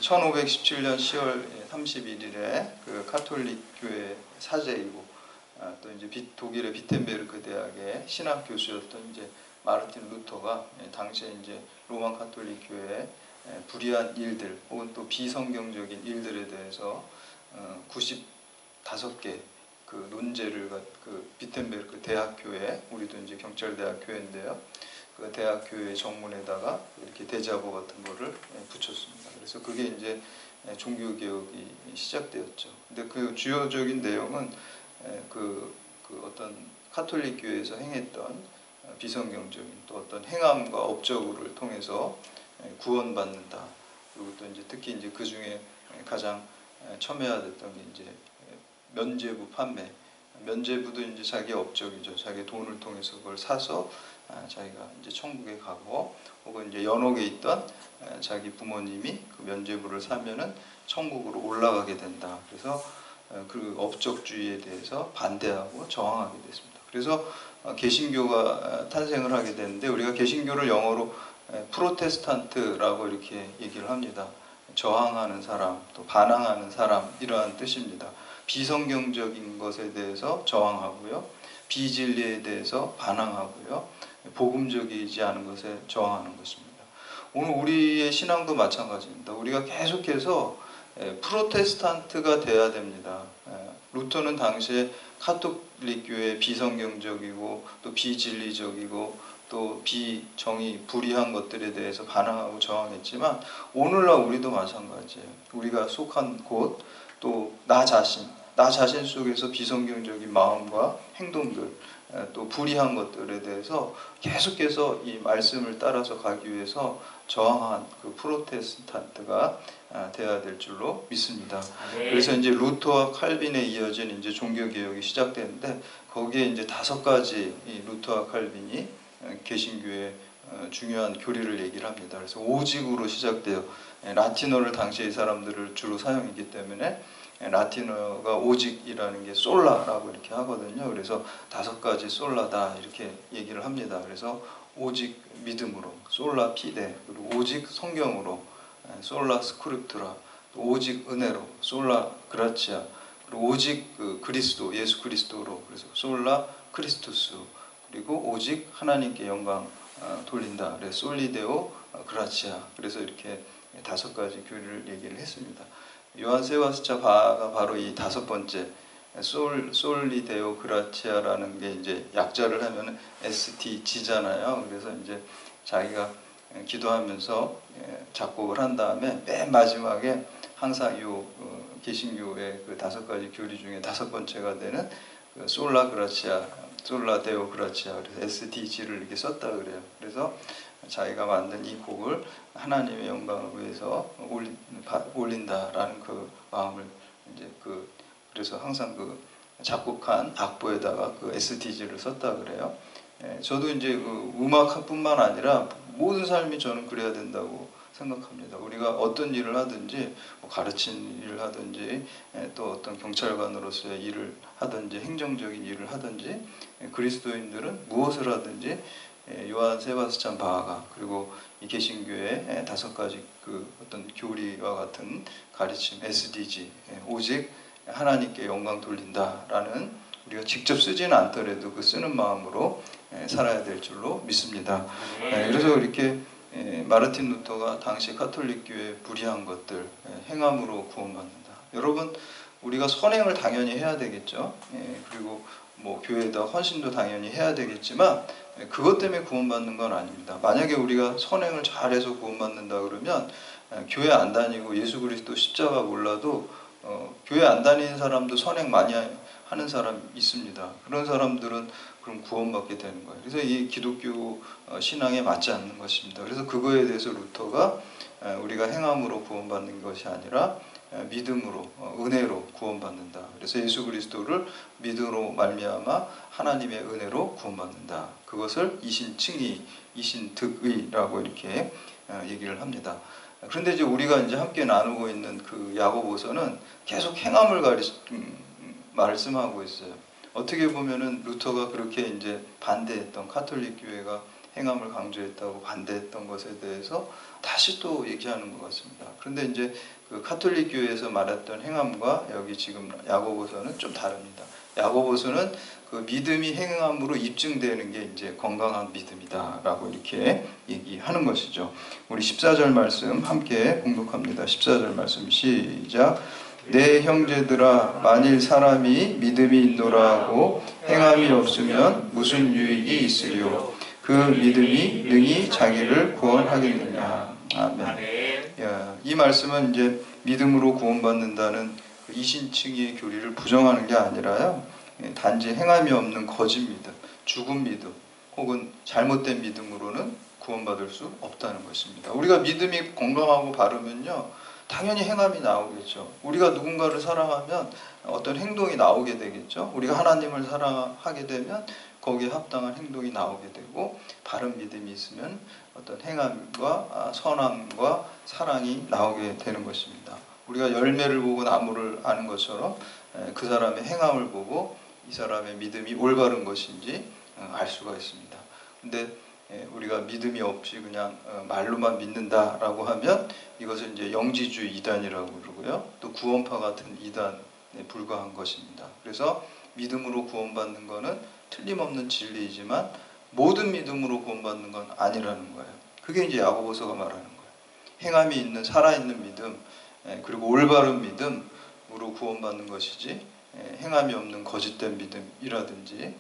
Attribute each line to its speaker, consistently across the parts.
Speaker 1: 1517년 10월 31일에 그 가톨릭 교회 사제이고 또 이제 독일의 비텐베르크 대학의 신학 교수였던 이제 마르틴 루터가 당시에 이제 로마 가톨릭 교회의 불의한 일들 혹은 또 비성경적인 일들에 대해서 95개 그 논제를 그 비텐베르크 대학교회, 우리도 이제 경찰대학 교회인데요. 그 대학교회 정문에다가 이렇게 대자보 같은 거를 붙였습니다. 그래서 그게 이제 종교개혁이 시작되었죠. 근데 그 주요적인 내용은 그 어떤 가톨릭 교회에서 행했던 비성경적인 또 어떤 행함과 업적을 통해서 구원받는다. 그리고 또 이제 특히 이제 그 중에 가장 첨예화됐던 게 이제 면죄부 판매. 면죄부도 이제 자기 업적이죠. 자기 돈을 통해서 그걸 사서 자기가 이제 천국에 가고, 혹은 이제 연옥에 있던 자기 부모님이 그 면죄부를 사면은 천국으로 올라가게 된다. 그래서 그 업적주의에 대해서 반대하고 저항하게 됐습니다. 그래서 개신교가 탄생을 하게 되는데, 우리가 개신교를 영어로 프로테스탄트라고 이렇게 얘기를 합니다. 저항하는 사람, 또 반항하는 사람, 이러한 뜻입니다. 비성경적인 것에 대해서 저항하고요, 비진리에 대해서 반항하고요, 복음적이지 않은 것에 저항하는 것입니다. 오늘 우리의 신앙도 마찬가지입니다. 우리가 계속해서 프로테스탄트가 돼야 됩니다. 루터는 당시에 카톨릭 교회 비성경적이고 또 비진리적이고 또 비정의, 불의한 것들에 대해서 반항하고 저항했지만, 오늘날 우리도 마찬가지예요. 우리가 속한 곳, 또 나 자신 속에서 비성경적인 마음과 행동들, 또 불의한 것들에 대해서 계속해서 이 말씀을 따라서 가기 위해서 저항한 그 프로테스탄트가 되어야 될 줄로 믿습니다. 네. 그래서 이제 루터와 칼빈에 이어진 이제 종교개혁이 시작되는데, 거기에 이제 5가지 이 루터와 칼빈이 개신교의 중요한 교리를 얘기를 합니다. 그래서 오직으로 시작돼요. 라틴어를 당시에 이 사람들을 주로 사용했기 때문에 라틴어가 오직이라는 게 솔라라고 이렇게 하거든요. 그래서 5가지 솔라다 이렇게 얘기를 합니다. 그래서 오직 믿음으로, 솔라 피데, 그리고 오직 성경으로, 솔라 스크립투라, 오직 은혜로, 솔라 그라치아, 그리고 오직 그 그리스도, 예수 그리스도로, 그래서 솔라 크리스투스, 그리고 오직 하나님께 영광 돌린다. 그래서 솔리데오 그라치아. 그래서 이렇게 5가지 교리를 얘기를 했습니다. 요한 세바스찬 바하가 바로 이 5번째 솔리데오 그라치아라는 게 이제 약자를 하면 STG잖아요. 그래서 이제 자기가 기도하면서 작곡을 한 다음에 맨 마지막에 항상 요 개신교의 그 5가지 교리 중에 5번째가 되는 그 솔라 그라치아, 솔라 데오 그라치아, 그래서 SDG를 이렇게 썼다 그래요. 그래서 자기가 만든 이 곡을 하나님의 영광을 위해서 올린다라는 그 마음을 이제 그래서 항상 그 작곡한 악보에다가 그 SDG를 썼다 그래요. 저도 이제 그 음악뿐만 아니라 모든 삶이 저는 그래야 된다고 생각합니다. 우리가 어떤 일을 하든지, 뭐 가르치는 일을 하든지, 또 어떤 경찰관으로서의 일을 하든지, 행정적인 일을 하든지, 그리스도인들은 무엇을 하든지 요한 세바스찬 바하가, 그리고 이 개신교의 5가지 그 어떤 교리와 같은 가르침, SDG, 오직 하나님께 영광 돌린다라는, 우리가 직접 쓰지는 않더라도 그 쓰는 마음으로 살아야 될 줄로 믿습니다. 그래서 이렇게 마르틴 루터가 당시 가톨릭 교회의 불의한 것들, 행함으로 구원받는다. 여러분, 우리가 선행을 당연히 해야 되겠죠. 그리고 뭐 교회에다 헌신도 당연히 해야 되겠지만, 그것 때문에 구원받는 건 아닙니다. 만약에 우리가 선행을 잘해서 구원받는다 그러면 교회 안 다니고 예수 그리스도 십자가 몰라도 교회 안 다니는 사람도 선행 많이 하는 사람 있습니다. 그런 사람들은 그럼 구원받게 되는 거예요. 그래서 이 기독교 신앙에 맞지 않는 것입니다. 그래서 그거에 대해서 루터가 우리가 행함으로 구원받는 것이 아니라 믿음으로, 은혜로 구원받는다. 그래서 예수 그리스도를 믿음으로 말미암아 하나님의 은혜로 구원받는다. 그것을 이신칭의, 이신득의라고 이렇게 얘기를 합니다. 그런데 이제 우리가 이제 함께 나누고 있는 그 야고보서는 계속 행함을 말씀하고 있어요. 어떻게 보면은 루터가 그렇게 이제 반대했던, 가톨릭 교회가 행함을 강조했다고 반대했던 것에 대해서 다시 또 얘기하는 것 같습니다. 그런데 이제 그 카톨릭 교회에서 말했던 행함과 여기 지금 야고보서는 좀 다릅니다. 야고보서는 그 믿음이 행함으로 입증되는 게 이제 건강한 믿음이다라고 이렇게 얘기하는 것이죠. 우리 14절 말씀 함께 봉독합니다. 14절 말씀 시작. 내 형제들아, 만일 사람이 믿음이 있노라 하고 행함이 없으면 무슨 유익이 있으리요? 그 믿음이 능히 자기를 구원하겠느냐. 아멘. 이 말씀은 이제 믿음으로 구원받는다는 그 이신칭의 교리를 부정하는 게 아니라요, 단지 행함이 없는 거짓 믿음, 죽은 믿음 혹은 잘못된 믿음으로는 구원받을 수 없다는 것입니다. 우리가 믿음이 건강하고 바르면요, 당연히 행함이 나오겠죠. 우리가 누군가를 사랑하면 어떤 행동이 나오게 되겠죠. 우리가 하나님을 사랑하게 되면 거기에 합당한 행동이 나오게 되고, 바른 믿음이 있으면 어떤 행함과 선함과 사랑이 나오게 되는 것입니다. 우리가 열매를 보고 나무를 아는 것처럼 그 사람의 행함을 보고 이 사람의 믿음이 올바른 것인지 알 수가 있습니다. 근데 우리가 믿음이 없이 그냥 말로만 믿는다라고 하면 이것은 이제 영지주의 이단이라고 그러고요, 또 구원파 같은 이단에 불과한 것입니다. 그래서 믿음으로 구원받는 것은 틀림없는 진리이지만 모든 믿음으로 구원받는 건 아니라는 거예요. 그게 이제 야고보서가 말하는 거예요. 행함이 있는 살아있는 믿음, 그리고 올바른 믿음으로 구원받는 것이지 행함이 없는 거짓된 믿음이라든지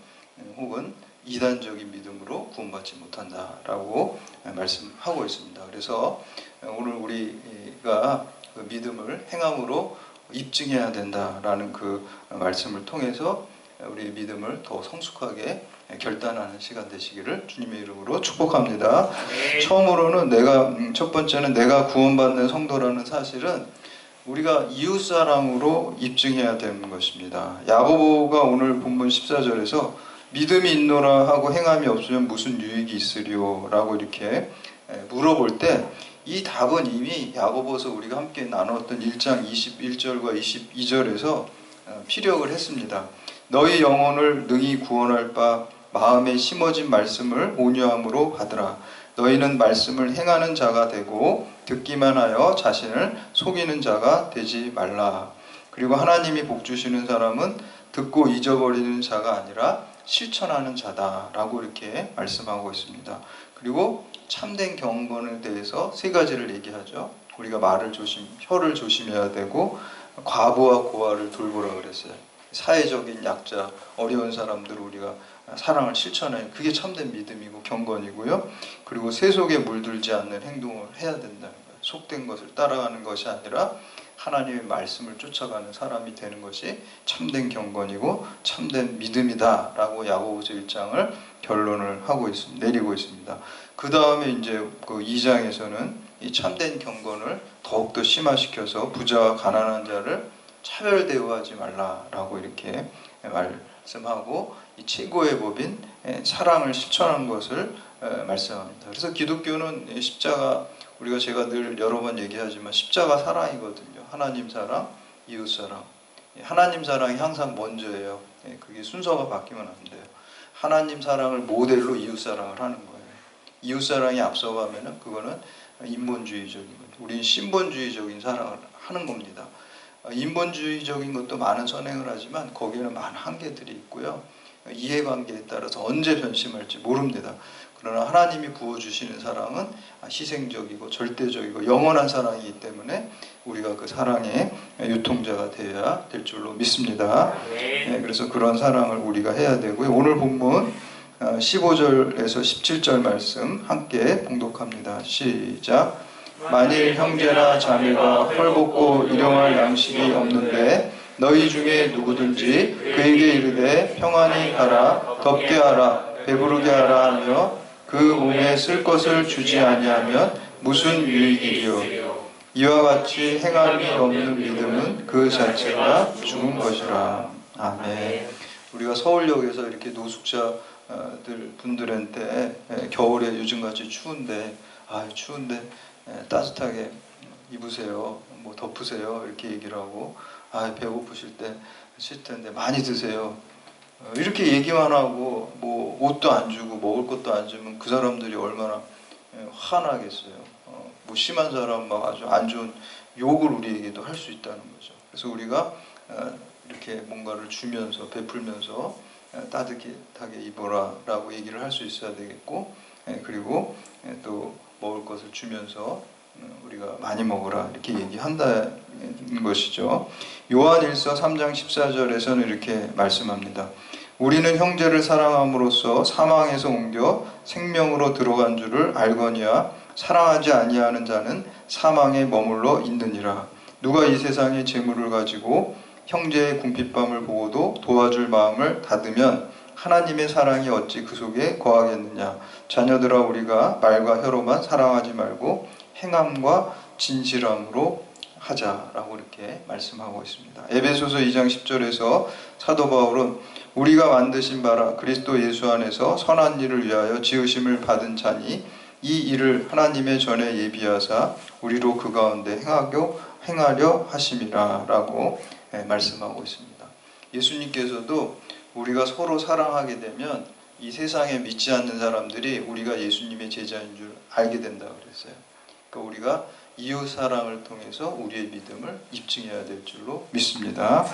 Speaker 1: 혹은 이단적인 믿음으로 구원받지 못한다라고 말씀하고 있습니다. 그래서 오늘 우리가 그 믿음을 행함으로 입증해야 된다라는 그 말씀을 통해서 우리 믿음을 더 성숙하게 결단하는 시간 되시기를 주님의 이름으로 축복합니다. 처음으로는 첫 번째는 내가 구원받는 성도라는 사실은 우리가 이웃사랑으로 입증해야 되는 것입니다. 야고보가 오늘 본문 14절에서 믿음이 있노라 하고 행함이 없으면 무슨 유익이 있으리요? 라고 이렇게 물어볼 때 이 답은 이미 야고보서 우리가 함께 나눴던 1장 21절과 22절에서 피력을 했습니다. 너희 영혼을 능히 구원할 바 마음에 심어진 말씀을 온유함으로 받으라. 너희는 말씀을 행하는 자가 되고 듣기만 하여 자신을 속이는 자가 되지 말라. 그리고 하나님이 복 주시는 사람은 듣고 잊어버리는 자가 아니라 실천하는 자다라고 이렇게 말씀하고 있습니다. 그리고 참된 경건에 대해서 세 가지를 얘기하죠. 우리가 혀를 조심해야 되고 과부와 고아를 돌보라 그랬어요. 사회적인 약자, 어려운 사람들을 우리가 사랑을 실천하는, 그게 참된 믿음이고 경건이고요. 그리고 세속에 물들지 않는 행동을 해야 된다는 거예요. 속된 것을 따라가는 것이 아니라 하나님의 말씀을 쫓아가는 사람이 되는 것이 참된 경건이고 참된 믿음이다라고 야고보서 1장을 결론을 내리고 있습니다. 그 다음에 이제 그 2장에서는 이 참된 경건을 더욱더 심화시켜서 부자와 가난한 자를 차별 대우하지 말라라고 이렇게 말씀하고 이 최고의 법인 사랑을 실천하는 것을 말씀합니다. 그래서 기독교는 십자가, 제가 늘 여러 번 얘기하지만 십자가 사랑이거든요. 하나님 사랑, 이웃 사랑. 하나님 사랑이 항상 먼저예요. 그게 순서가 바뀌면 안 돼요. 하나님 사랑을 모델로 이웃 사랑을 하는 거예요. 이웃 사랑이 앞서가면은 그거는 인본주의적인 거죠. 우리는 신본주의적인 사랑을 하는 겁니다. 인본주의적인 것도 많은 선행을 하지만 거기에는 많은 한계들이 있고요. 이해관계에 따라서 언제 변심할지 모릅니다. 그러나 하나님이 부어주시는 사랑은 희생적이고 절대적이고 영원한 사랑이기 때문에 우리가 그 사랑의 유통자가 되어야 될 줄로 믿습니다. 그래서 그런 사랑을 우리가 해야 되고요. 오늘 본문 15절에서 17절 말씀 함께 봉독합니다. 시작. 만일 형제나 자매가 헐벗고 일용할 양식이 없는데 너희 중에 누구든지 그에게 이르되 평안히 가라, 덥게 하라, 배부르게 하라 하며 그 몸에 쓸 것을 주지 아니하면 무슨 유익이리요? 이와 같이 행함이 없는 믿음은 그 자체가 죽은 것이라. 아멘. 우리가 서울역에서 이렇게 노숙자들 분들한테 겨울에 요즘같이 추운데 따뜻하게 입으세요, 뭐 덮으세요 이렇게 얘기를 하고, 배고프실 때 싫을 텐데 많이 드세요, 이렇게 얘기만 하고 뭐 옷도 안 주고 먹을 것도 안 주면 그 사람들이 얼마나 화나겠어요. 뭐 심한 사람 막 아주 안 좋은 욕을 우리에게도 할 수 있다는 거죠. 그래서 우리가 이렇게 뭔가를 주면서 베풀면서 따뜻하게 입어라라고 얘기를 할 수 있어야 되겠고, 그리고 또 먹을 것을 주면서 우리가 많이 먹으라 이렇게 얘기한다는 것이죠. 요한일서 3장 14절에서는 이렇게 말씀합니다. 우리는 형제를 사랑함으로써 사망에서 옮겨 생명으로 들어간 줄을 알거니와 사랑하지 아니하는 자는 사망에 머물러 있느니라. 누가 이 세상의 재물을 가지고 형제의 궁핍함을 보고도 도와줄 마음을 닫으면 하나님의 사랑이 어찌 그 속에 거하겠느냐. 자녀들아, 우리가 말과 혀로만 사랑하지 말고 행함과 진실함으로 하자라고 이렇게 말씀하고 있습니다. 에베소서 2장 10절에서 사도 바울은 우리가 만드신 바라 그리스도 예수 안에서 선한 일을 위하여 지으심을 받은 자니 이 일을 하나님의 전에 예비하사 우리로 그 가운데 행하려 하심이라 라고 말씀하고 있습니다. 예수님께서도 우리가 서로 사랑하게 되면 이 세상에 믿지 않는 사람들이 우리가 예수님의 제자인 줄 알게 된다 그랬어요. 그러니까 우리가 이웃 사랑을 통해서 우리의 믿음을 입증해야 될 줄로 믿습니다.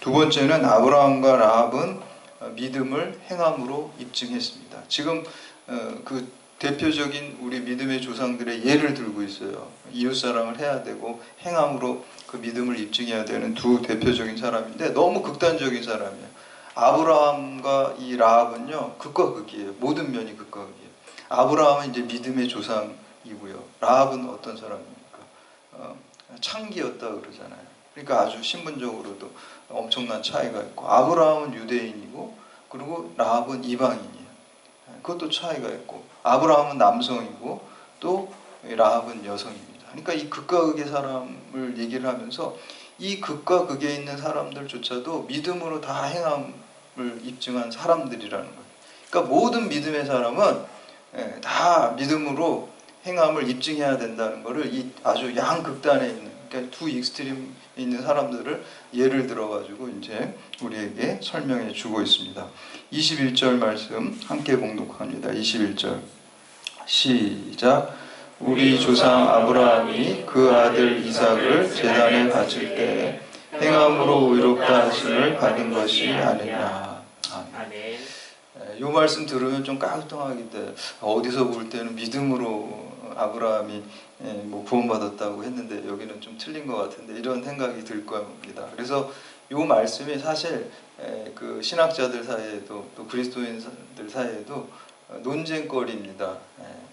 Speaker 1: 두 번째는 아브라함과 라합은 믿음을 행함으로 입증했습니다. 지금 그 대표적인 우리 믿음의 조상들의 예를 들고 있어요. 이웃 사랑을 해야 되고 행함으로 그 믿음을 입증해야 되는 두 대표적인 사람인데 너무 극단적인 사람이에요. 아브라함과 이 라합은요, 극과 극이에요. 모든 면이 극과 극이에요. 아브라함은 이제 믿음의 조상이고요. 라합은 어떤 사람입니까? 창기였다 그러잖아요. 그러니까 아주 신분적으로도 엄청난 차이가 있고, 아브라함은 유대인이고 그리고 라합은 이방인이에요. 그것도 차이가 있고, 아브라함은 남성이고 또 라합은 여성입니다. 그러니까 이 극과 극의 사람을 얘기를 하면서 이 극과 극에 있는 사람들조차도 믿음으로 다 행함을 입증한 사람들이라는 거예요. 그러니까 모든 믿음의 사람은 다 믿음으로 행함을 입증해야 된다는 것을 이 아주 양극단에 있는, 그러니까 두 익스트림에 있는 사람들을 예를 들어가지고 이제 우리에게 설명해 주고 있습니다. 21절 말씀 함께 봉독합니다. 21절 시작. 우리 조상 아브라함이 그 아들 이삭을 제단에 바칠 때 행함으로 의롭다 하심을 받은 것이 아니냐. 아멘. 이 말씀 들으면 좀 깡통하게 어디서 볼 때는 믿음으로 아브라함이 뭐 구원받았다고 했는데 여기는 좀 틀린 것 같은데 이런 생각이 들 겁니다. 그래서 이 말씀이 사실 그 신학자들 사이에도 또 그리스도인들 사이에도 논쟁거리입니다.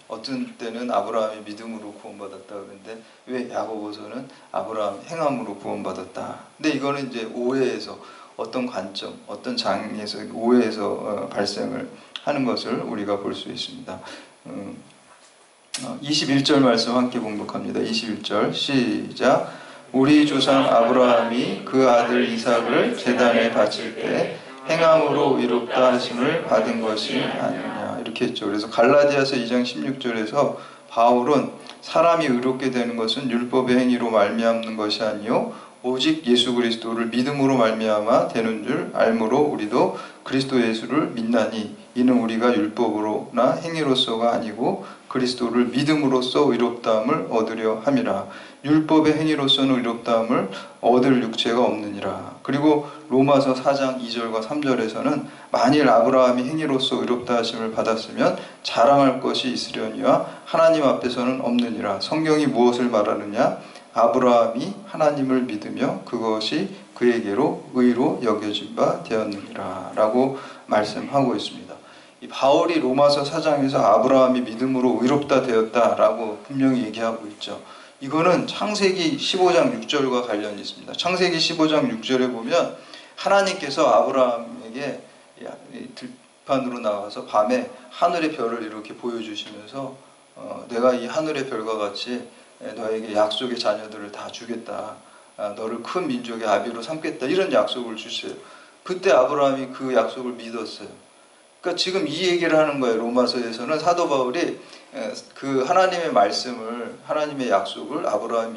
Speaker 1: 어떤 때는 아브라함이 믿음으로 구원받았다 그러는데 왜 야고보서는 아브라함 행함으로 구원받았다. 근데 이거는 이제 오해에서 어떤 관점, 어떤 장에서 오해에서 발생을 하는 것을 우리가 볼 수 있습니다. 21절 말씀 함께 봉독합니다. 21절 시작. 우리 조상 아브라함이 그 아들 이삭을 제단에 바칠 때 행함으로 의롭다 하심을 받은 것이 아니냐 이렇게 했죠. 그래서 갈라디아서 2장 16절에서 바울은 사람이 의롭게 되는 것은 율법의 행위로 말미암는 것이 아니요 오직 예수 그리스도를 믿음으로 말미암아 되는 줄 알므로 우리도 그리스도 예수를 믿나니 이는 우리가 율법으로나 행위로서가 아니고 그리스도를 믿음으로써 의롭다함을 얻으려 함이라. 율법의 행위로서는 의롭다함을 얻을 육체가 없느니라. 그리고 로마서 4장 2절과 3절에서는 만일 아브라함이 행위로서 의롭다 하심을 받았으면 자랑할 것이 있으려니와 하나님 앞에서는 없느니라. 성경이 무엇을 말하느냐? 아브라함이 하나님을 믿으며 그것이 그에게로 의로 여겨진 바 되었느니라 라고 말씀하고 있습니다. 이 바울이 로마서 4장에서 아브라함이 믿음으로 의롭다 되었다라고 분명히 얘기하고 있죠. 이거는 창세기 15장 6절과 관련이 있습니다. 창세기 15장 6절에 보면 하나님께서 아브라함에게 들판으로 나와서 밤에 하늘의 별을 이렇게 보여주시면서 내가 이 하늘의 별과 같이 너에게 약속의 자녀들을 다 주겠다. 너를 큰 민족의 아비로 삼겠다. 이런 약속을 주세요. 그때 아브라함이 그 약속을 믿었어요. 그러니까 지금 이 얘기를 하는 거예요. 로마서에서는 사도 바울이 그 하나님의 말씀을, 하나님의 약속을 아브라함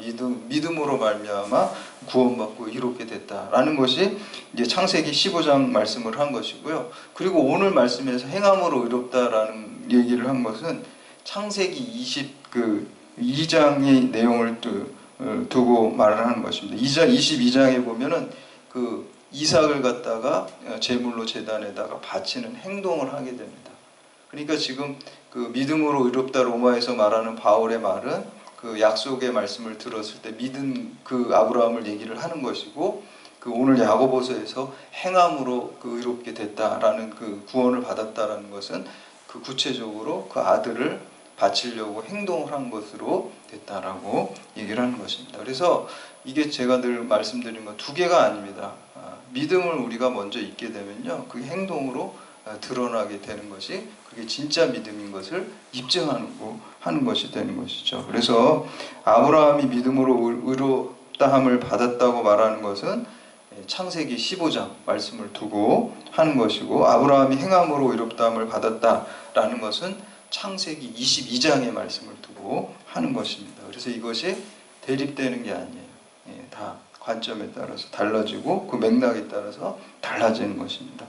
Speaker 1: 믿음으로 말미암아 구원받고 이롭게 됐다라는 것이 이제 창세기 15장 말씀을 한 것이고요. 그리고 오늘 말씀에서 행함으로 의롭다라는 얘기를 한 것은 창세기 22장의 내용을 두고 말을 하는 것입니다. 22장에 보면은 그 이삭을 갖다가 제물로 제단에다가 바치는 행동을 하게 됩니다. 그러니까 지금 그 믿음으로 의롭다 로마에서 말하는 바울의 말은 그 약속의 말씀을 들었을 때 믿은 그 아브라함을 얘기를 하는 것이고, 그 오늘 야고보서에서 행함으로 그 의롭게 됐다라는 그 구원을 받았다라는 것은 그 구체적으로 그 아들을 바치려고 행동을 한 것으로 됐다라고 얘기를 하는 것입니다. 그래서 이게 제가 늘 말씀드린 건 두 개가 아닙니다. 믿음을 우리가 먼저 잊게 되면요, 그게 행동으로 드러나게 되는 것이, 그게 진짜 믿음인 것을 입증하는 것이 되는 것이죠. 그래서 아브라함이 믿음으로 의롭다함을 받았다고 말하는 것은 창세기 15장 말씀을 두고 하는 것이고, 아브라함이 행함으로 의롭다함을 받았다라는 것은 창세기 22장의 말씀을 두고 하는 것입니다. 그래서 이것이 대립되는 게 아니에요. 다 관점에 따라서 달라지고 그 맥락에 따라서 달라지는 것입니다.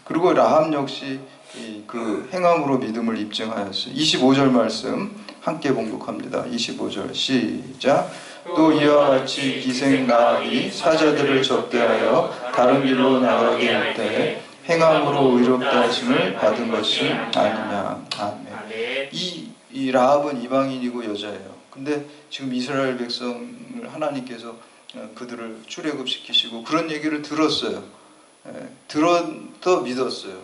Speaker 1: 그리고 라합 역시 그 행함으로 믿음을 입증하였어요. 25절 말씀 함께 봉독합니다. 25절 시작. 또 이와 같이 기생 라합이 사자들을 접대하여 다른 길로 나가게 할 때 행함으로 의롭다 하심을 받은 것이 아니냐. 아멘. 이 라합은 이방인이고 여자예요. 근데 지금 이스라엘 백성을 하나님께서 그들을 출애굽시키시고 그런 얘기를 들었어요. 들어도 믿었어요.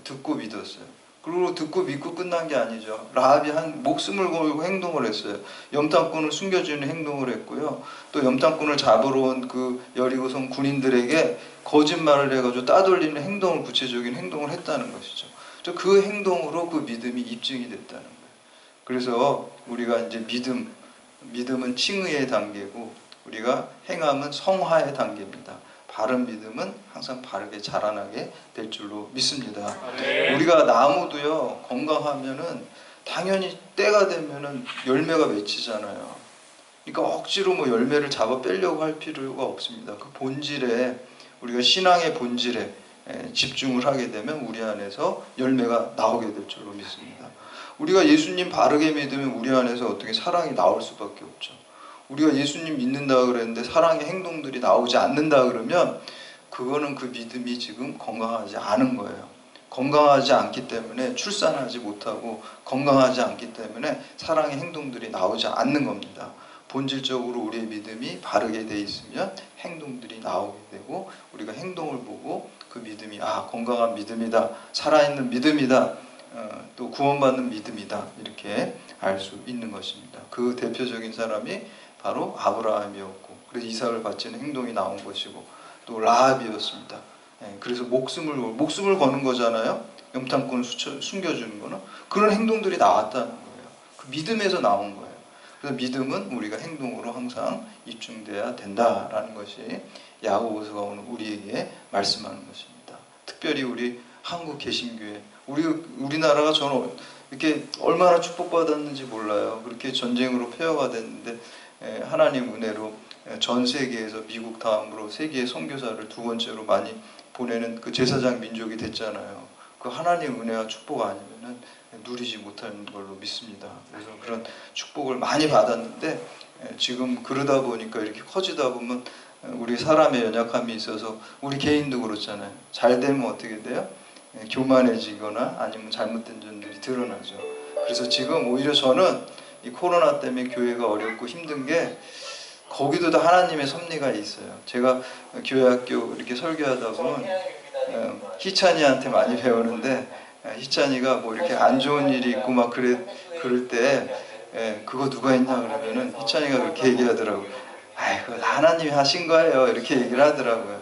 Speaker 1: 듣고 믿었어요. 그리고 듣고 믿고 끝난 게 아니죠. 라합이 목숨을 걸고 행동을 했어요. 염탐꾼을 숨겨주는 행동을 했고요. 또 염탐꾼을 잡으러 온 그 여리고성 군인들에게 거짓말을 해가지고 따돌리는 행동을, 구체적인 행동을 했다는 것이죠. 그 행동으로 그 믿음이 입증이 됐다는 거예요. 그래서 우리가 이제 믿음은 칭의의 단계고, 우리가 행함은 성화의 단계입니다. 바른 믿음은 항상 바르게 자라나게 될 줄로 믿습니다. 우리가 나무도요, 건강하면은 당연히 때가 되면은 열매가 맺히잖아요. 그러니까 억지로 뭐 열매를 잡아 빼려고 할 필요가 없습니다. 그 본질에, 우리가 신앙의 본질에 집중을 하게 되면 우리 안에서 열매가 나오게 될 줄로 믿습니다. 우리가 예수님 바르게 믿으면 우리 안에서 어떻게 사랑이 나올 수밖에 없죠. 우리가 예수님 믿는다 그랬는데 사랑의 행동들이 나오지 않는다 그러면 그거는 그 믿음이 지금 건강하지 않은 거예요. 건강하지 않기 때문에 출산하지 못하고, 건강하지 않기 때문에 사랑의 행동들이 나오지 않는 겁니다. 본질적으로 우리의 믿음이 바르게 돼 있으면 행동들이 나오게 되고, 우리가 행동을 보고 그 믿음이 건강한 믿음이다, 살아있는 믿음이다, 또 구원받는 믿음이다, 이렇게 알 수 있는 것입니다. 그 대표적인 사람이 바로 아브라함이었고, 그래서 이삭을 바치는 행동이 나온 것이고, 또 라합이었습니다. 그래서 목숨을 거는 거잖아요. 염탐꾼을 숨겨주는 거는 그런 행동들이 나왔다는 거예요. 그 믿음에서 나온 거예요. 그래서 믿음은 우리가 행동으로 항상 입증돼야 된다라는 것이 야고보서가 오늘 우리에게 말씀하는 것입니다. 특별히 우리 한국 개신교회, 우리나라가 저는 이렇게 얼마나 축복받았는지 몰라요. 그렇게 전쟁으로 폐허가 됐는데 하나님 은혜로 전 세계에서 미국 다음으로 세계의 선교사를 두 번째로 많이 보내는 그 제사장 민족이 됐잖아요. 그 하나님 은혜와 축복 아니면은 누리지 못하는 걸로 믿습니다. 그래서 그런 축복을 많이 받았는데, 지금 그러다 보니까 이렇게 커지다 보면 우리 사람의 연약함이 있어서, 우리 개인도 그렇잖아요. 잘 되면 어떻게 돼요? 교만해지거나 아니면 잘못된 점들이 드러나죠. 그래서 지금 오히려 저는 이 코로나 때문에 교회가 어렵고 힘든 게, 거기도 다 하나님의 섭리가 있어요. 제가 교회학교 이렇게 설교하다 보면 희찬이한테 많이 배우는데, 희찬이가 뭐 이렇게 안 좋은 일이 있고 막 그럴 때 그거 누가 했냐 그러면은 희찬이가 그렇게 얘기하더라고요. 그거 하나님이 하신 거예요, 이렇게 얘기를 하더라고요.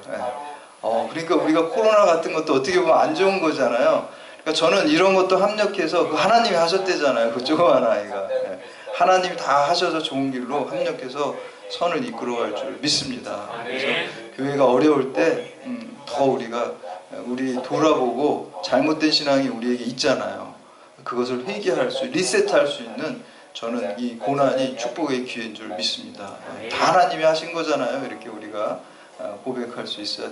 Speaker 1: 그러니까 우리가 코로나 같은 것도 어떻게 보면 안 좋은 거잖아요. 그러니까 저는 이런 것도 합력해서, 그 하나님이 하셨대잖아요, 그 조그만 아이가. 하나님이 다 하셔서 좋은 길로 합력해서 선을 이끌어갈 줄 믿습니다. 그래서 교회가 어려울 때 더 우리가 우리 돌아보고 잘못된 신앙이 우리에게 있잖아요. 그것을 회개할 수, 리셋할 수 있는 저는 이 고난이 축복의 기회인 줄 믿습니다. 다 하나님이 하신 거잖아요. 이렇게 우리가 고백할 수 있어야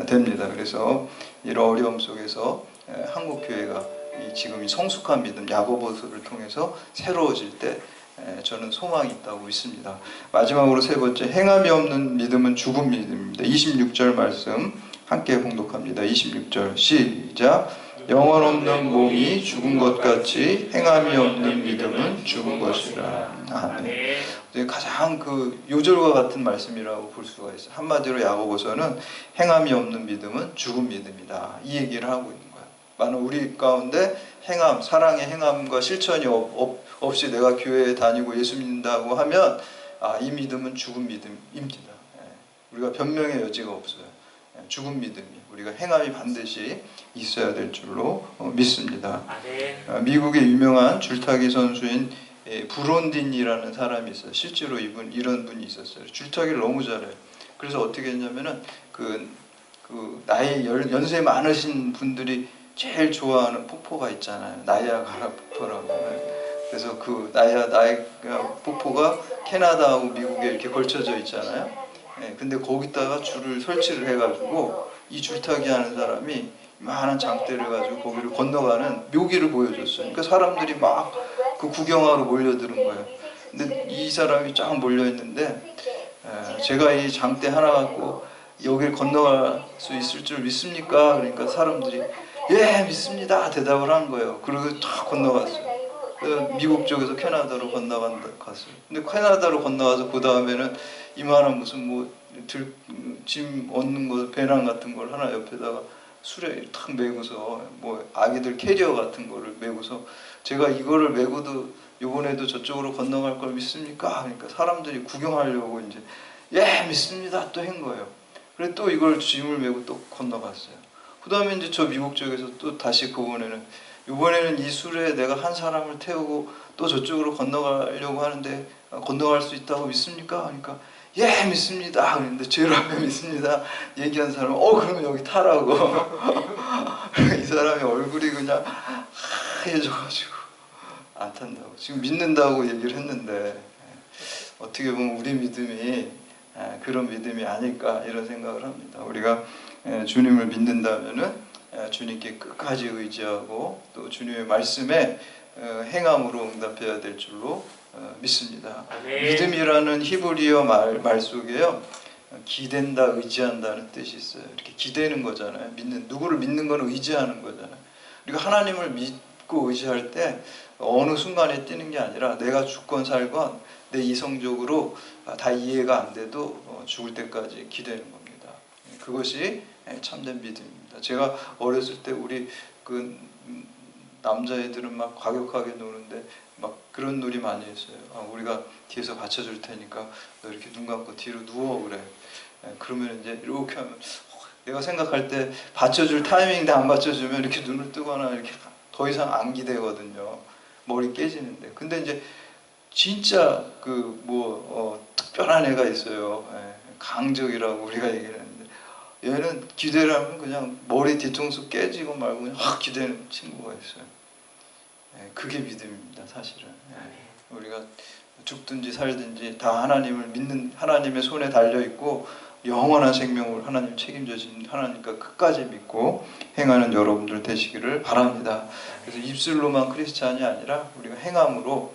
Speaker 1: 됩니다. 그래서 이런 어려움 속에서 한국교회가 지금 이 성숙한 믿음 야고보서를 통해서 새로워질 때 저는 소망이 있다고 믿습니다. 마지막으로 세 번째, 행함이 없는 믿음은 죽은 믿음입니다. 26절 말씀 함께 봉독합니다. 26절 시작. 영혼 없는 몸이 죽은 것 같이 행함이 없는 믿음은 죽은 것이라. 아멘. 가장 그 요절과 같은 말씀이라고 볼 수가 있어요. 한마디로 야고보서는 행함이 없는 믿음은 죽은 믿음이다, 이 얘기를 하고 있는 거예요. 많은 우리 가운데 행함, 사랑의 행함과 실천이 없이 내가 교회에 다니고 예수 믿는다고 하면 이 믿음은 죽은 믿음입니다. 우리가 변명의 여지가 없어요. 죽은 믿음이, 우리가 행함이 반드시 있어야 될 줄로 믿습니다. 미국의 유명한 줄타기 선수인 브론딘이라는 사람이 있어요. 실제로 이런 분이 있었어요. 줄타기를 너무 잘해요. 그래서 어떻게 했냐면은 나이 연세 많으신 분들이 제일 좋아하는 폭포가 있잖아요. 나이아가라 폭포라고. 그래서 그 나이아가라 폭포가 캐나다하고 미국에 이렇게 걸쳐져 있잖아요. 근데 거기다가 줄을 설치를 해가지고 이 줄타기 하는 사람이 많은 장대를 가지고 거기를 건너가는 묘기를 보여줬어요. 그러니까 사람들이 막 그 구경하러 몰려드는 거예요. 근데 이 사람이 쫙 몰려있는데 제가 이 장대 하나 갖고 여길 건너갈 수 있을 줄 믿습니까? 그러니까 사람들이 예 믿습니다 대답을 한 거예요. 그리고 탁 건너갔어요. 미국 쪽에서 캐나다로 갔어요. 근데 캐나다로 건너가서 그 다음에는 이만한 무슨 짐 얻는 거 배낭 같은 걸 하나 옆에다가 수레 탁 메고서 아기들 캐리어 같은 거를 메고서 제가 이거를 메고도 이번에도 저쪽으로 건너갈 걸 믿습니까? 그러니까 사람들이 구경하려고 이제 예 믿습니다 또 한 거예요. 그래 또 이걸 짐을 메고 또 건너갔어요. 그 다음에 이제 저 미국 쪽에서 또 다시 이번에는 이 수레에 내가 한 사람을 태우고 또 저쪽으로 건너가려고 하는데 건너갈 수 있다고 믿습니까? 그러니까 예 믿습니다. 그런데 제일 앞에 믿습니다 얘기한 사람은 그러면 여기 타라고. 이 사람이 얼굴이 그냥 하얘져가지고 안 탄다고. 지금 믿는다고 얘기를 했는데 어떻게 보면 우리 믿음이 그런 믿음이 아닐까 이런 생각을 합니다. 우리가 주님을 믿는다면은 주님께 끝까지 의지하고 또 주님의 말씀에 행함으로 응답해야 될 줄로 믿습니다. 믿음이라는 히브리어 말 속에요, 기댄다, 의지한다는 뜻이 있어요. 이렇게 기대는 거잖아요. 누구를 믿는 건 의지하는 거잖아요. 우리가 하나님을 믿고 의지할 때 어느 순간에 뛰는 게 아니라 내가 죽건 살건 내 이성적으로 다 이해가 안 돼도 죽을 때까지 기대는 겁니다. 그것이 참된 믿음입니다. 제가 어렸을 때 우리 남자애들은 막 과격하게 노는데 막 그런 놀이 많이 했어요. 우리가 뒤에서 받쳐줄 테니까 너 이렇게 눈 감고 뒤로 누워 그래. 그러면 이제 이렇게 하면 내가 생각할 때 받쳐줄 타이밍인데 안 받쳐주면 이렇게 눈을 뜨거나 이렇게 더 이상 안 기대거든요. 머리 깨지는데. 근데 이제 진짜 특별한 애가 있어요. 강적이라고 우리가 얘기를 했는데 얘는 기대를 하면 그냥 머리 뒤통수 깨지고 말고 그냥 확 기대는 친구가 있어요. 그게 믿음입니다, 사실은. 우리가 죽든지 살든지 다 하나님을 믿는, 하나님의 손에 달려 있고 영원한 생명을 하나님 책임져진 하나님과 끝까지 믿고 행하는 여러분들 되시기를 바랍니다. 그래서 입술로만 크리스찬이 아니라 우리가 행함으로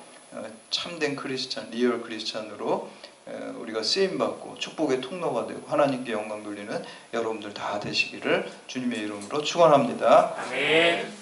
Speaker 1: 참된 크리스찬, 리얼 크리스찬으로 우리가 쓰임받고 축복의 통로가 되고 하나님께 영광 돌리는 여러분들 다 되시기를 주님의 이름으로 축원합니다.
Speaker 2: 아멘.